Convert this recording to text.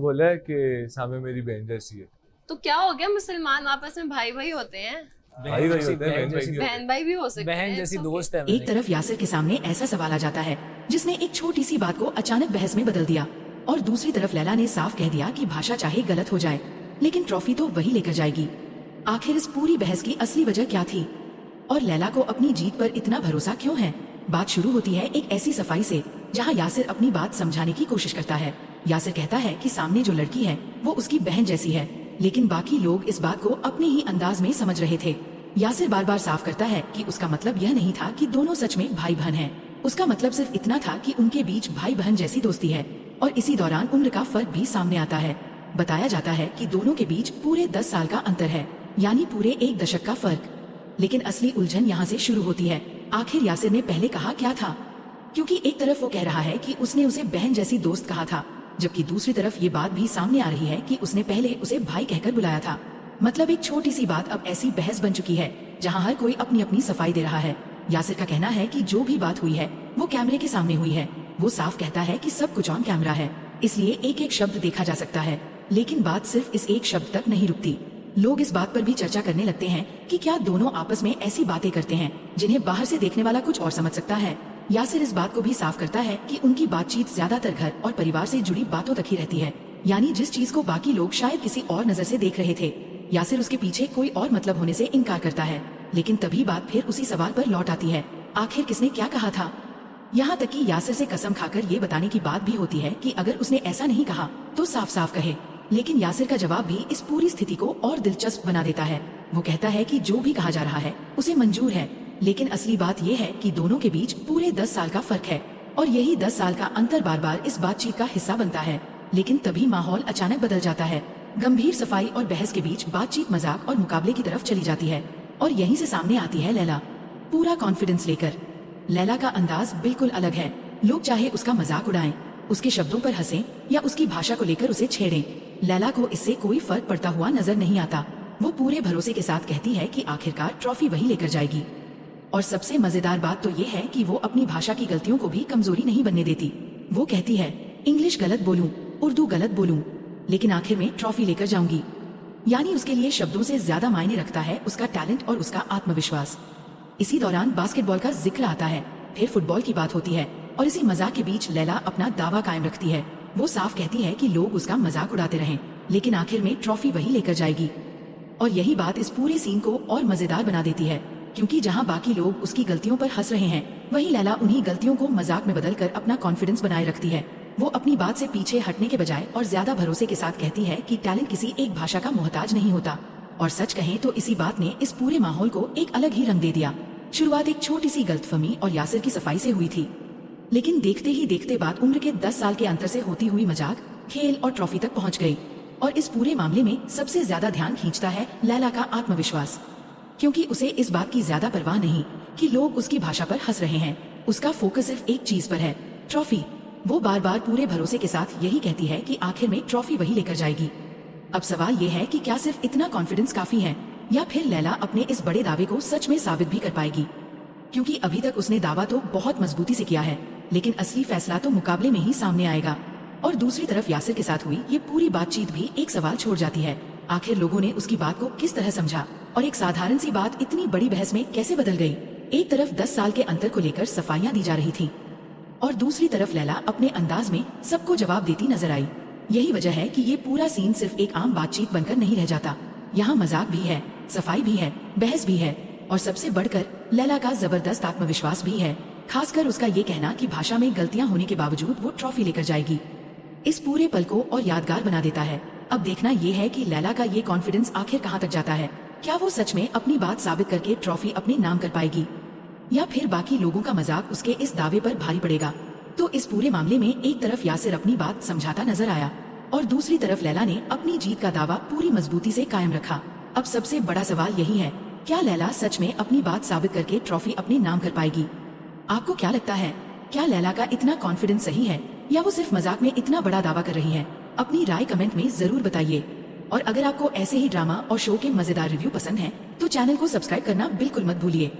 बोला है कि सामे मेरी बहन जैसी है। तो क्या हो गया, मुसलमान आपस में भाई भाई होते हैं, भाई भाई होते हैं, बहन भाई नहीं बहन होते। भाई भी हो सकते हैं। बहन जैसी It's okay. दोस्त है एक तरफ यासिर के सामने ऐसा सवाल आ जाता है जिसने एक छोटी सी बात को अचानक बहस में बदल दिया, और दूसरी तरफ लैला ने साफ कह दिया कि भाषा चाहे गलत हो जाए लेकिन ट्रॉफी तो वही लेकर जाएगी। आखिर इस पूरी बहस की असली वजह क्या थी और लैला को अपनी जीत पर इतना भरोसा क्यों है? बात शुरू होती है एक ऐसी सफाई से जहां यासिर अपनी बात समझाने की कोशिश करता है। यासिर कहता है कि सामने जो लड़की है वो उसकी बहन जैसी है, लेकिन बाकी लोग इस बात को अपने ही अंदाज में समझ रहे थे। यासिर बार बार साफ करता है कि उसका मतलब यह नहीं था कि दोनों सच में भाई बहन हैं। उसका मतलब सिर्फ इतना था कि उनके बीच भाई बहन जैसी दोस्ती है, और इसी दौरान उम्र का फर्क भी सामने आता है। बताया जाता है कि दोनों के बीच पूरे 10 साल का अंतर है, यानी पूरे 1 दशक का फर्क। लेकिन असली उलझन यहाँ से शुरू होती है। आखिर यासिर ने पहले कहा क्या था? क्योंकि एक तरफ वो कह रहा है कि उसने उसे बहन जैसी दोस्त कहा था, जबकि दूसरी तरफ ये बात भी सामने आ रही है कि उसने पहले उसे भाई कहकर बुलाया था। मतलब एक छोटी सी बात अब ऐसी बहस बन चुकी है जहाँ हर कोई अपनी अपनी सफाई दे रहा है। यासिर का कहना है कि जो भी बात हुई है वो कैमरे के सामने हुई है। वो साफ कहता है कि सब कुछ ऑन कैमरा है, इसलिए एक एक शब्द देखा जा सकता है। लेकिन बात सिर्फ इस एक शब्द तक नहीं रुकती। लोग इस बात पर भी चर्चा करने लगते हैं कि क्या दोनों आपस में ऐसी बातें करते हैं जिन्हें बाहर से देखने वाला कुछ और समझ सकता है। यासिर इस बात को भी साफ करता है कि उनकी बातचीत ज्यादातर घर और परिवार से जुड़ी बातों तक ही रहती है, यानी जिस चीज को बाकी लोग शायद किसी और नजर से देख रहे थे। यासिर उसके पीछे कोई और मतलब होने से इनकार करता है, लेकिन तभी बात फिर उसी सवाल पर लौट आती है, आखिर किसने क्या कहा था? यहाँ तक कि यासिर से कसम खाकर ये बताने की बात भी होती है कि अगर उसने ऐसा नहीं कहा तो साफ साफ कहे। लेकिन यासिर का जवाब भी इस पूरी स्थिति को और दिलचस्प बना देता है। वो कहता है कि जो भी कहा जा रहा है उसे मंजूर है, लेकिन असली बात यह है कि दोनों के बीच पूरे 10 साल का फर्क है, और यही 10 साल का अंतर बार बार इस बातचीत का हिस्सा बनता है। लेकिन तभी माहौल अचानक बदल जाता है। गंभीर सफाई और बहस के बीच बातचीत मजाक और मुकाबले की तरफ चली जाती है, और यहीं से सामने आती है लैला, पूरा कॉन्फिडेंस लेकर। लैला का अंदाज बिल्कुल अलग है। लोग चाहे उसका मजाक उड़ाएं, उसके शब्दों पर हंसें या उसकी भाषा को लेकर उसे छेड़ें, लैला को इससे कोई फर्क पड़ता हुआ नजर नहीं आता। वो पूरे भरोसे के साथ कहती है कि आखिरकार ट्रॉफी वही लेकर जाएगी। और सबसे मजेदार बात तो ये है कि वो अपनी भाषा की गलतियों को भी कमजोरी नहीं बनने देती। वो कहती है इंग्लिश गलत बोलूं, उर्दू गलत बोलूं, लेकिन आखिर में ट्रॉफी लेकर जाऊंगी। यानी उसके लिए शब्दों से ज्यादा मायने रखता है उसका टैलेंट और उसका आत्मविश्वास। इसी दौरान बास्केटबॉल का जिक्र आता है, फिर फुटबॉल की बात होती है, और इसी मजाक के बीच लैला अपना दावा कायम रखती है। वो साफ कहती है कि लोग उसका मजाक उड़ाते रहें, लेकिन आखिर में ट्रॉफी वही लेकर जाएगी। और यही बात इस पूरे सीन को और मजेदार बना देती है, क्योंकि जहां बाकी लोग उसकी गलतियों पर हंस रहे हैं, वहीं लैला उन्हीं गलतियों को मजाक में बदलकर अपना कॉन्फिडेंस बनाए रखती है। वो अपनी बात से पीछे हटने के बजाय और ज्यादा भरोसे के साथ कहती है कि टैलेंट किसी एक भाषा का मोहताज नहीं होता। और सच कहें तो इसी बात ने इस पूरे माहौल को एक अलग ही रंग दे दिया। शुरुआत एक छोटी सी गलतफहमी और यासिर की सफाई से हुई थी, लेकिन देखते ही देखते बात उम्र के 10 साल के अंतर से होती हुई मजाक, खेल और ट्रॉफी तक पहुंच गई। और इस पूरे मामले में सबसे ज्यादा ध्यान खींचता है लैला का आत्मविश्वास, क्योंकि उसे इस बात की ज्यादा परवाह नहीं कि लोग उसकी भाषा पर हंस रहे हैं। उसका फोकस सिर्फ एक चीज पर है, ट्रॉफी। वो बार बार पूरे भरोसे के साथ यही कहती है कि आखिर में ट्रॉफी वही लेकर जाएगी। अब सवाल ये है कि क्या सिर्फ इतना कॉन्फिडेंस काफी है, या फिर लैला अपने इस बड़े दावे को सच में साबित भी कर पाएगी? क्योंकि अभी तक उसने दावा तो बहुत मजबूती से किया है, लेकिन असली फैसला तो मुकाबले में ही सामने आएगा। और दूसरी तरफ यासिर के साथ हुई ये पूरी बातचीत भी एक सवाल छोड़ जाती है, आखिर लोगों ने उसकी बात को किस तरह समझा, और एक साधारण सी बात इतनी बड़ी बहस में कैसे बदल गई। एक तरफ 10 साल के अंतर को लेकर सफाइयां दी जा रही थी, और दूसरी तरफ लैला अपने अंदाज में सबको जवाब देती नजर आई। यही वजह है कि ये पूरा सीन सिर्फ एक आम बातचीत बनकर नहीं रह जाता। यहाँ मजाक भी है, सफाई भी है, बहस भी है, और सबसे बढ़कर लैला का जबरदस्त आत्मविश्वास भी है, खासकर उसका ये कहना कि भाषा में गलतियां होने के बावजूद वो ट्रॉफी लेकर जाएगी। इस पूरे पल को और यादगार बना देता है। अब देखना ये है कि लैला का ये कॉन्फिडेंस आखिर कहाँ तक जाता है। क्या वो सच में अपनी बात साबित करके ट्रॉफी अपने नाम कर पाएगी, या फिर बाकी लोगों का मजाक उसके इस दावे पर भारी पड़ेगा? तो इस पूरे मामले में एक तरफ यासिर अपनी बात समझाता नजर आया, और दूसरी तरफ लैला ने अपनी जीत का दावा पूरी मजबूती से कायम रखा। अब सबसे बड़ा सवाल यही है, क्या लैला सच में अपनी बात साबित करके ट्रॉफी अपने नाम कर पाएगी? आपको क्या लगता है, क्या लैला का इतना कॉन्फिडेंस सही है, या वो सिर्फ मजाक में इतना बड़ा दावा कर रही है? अपनी राय कमेंट में जरूर बताइए। और अगर आपको ऐसे ही ड्रामा और शो के मजेदार रिव्यू पसंद हैं, तो चैनल को सब्सक्राइब करना बिल्कुल मत भूलिए।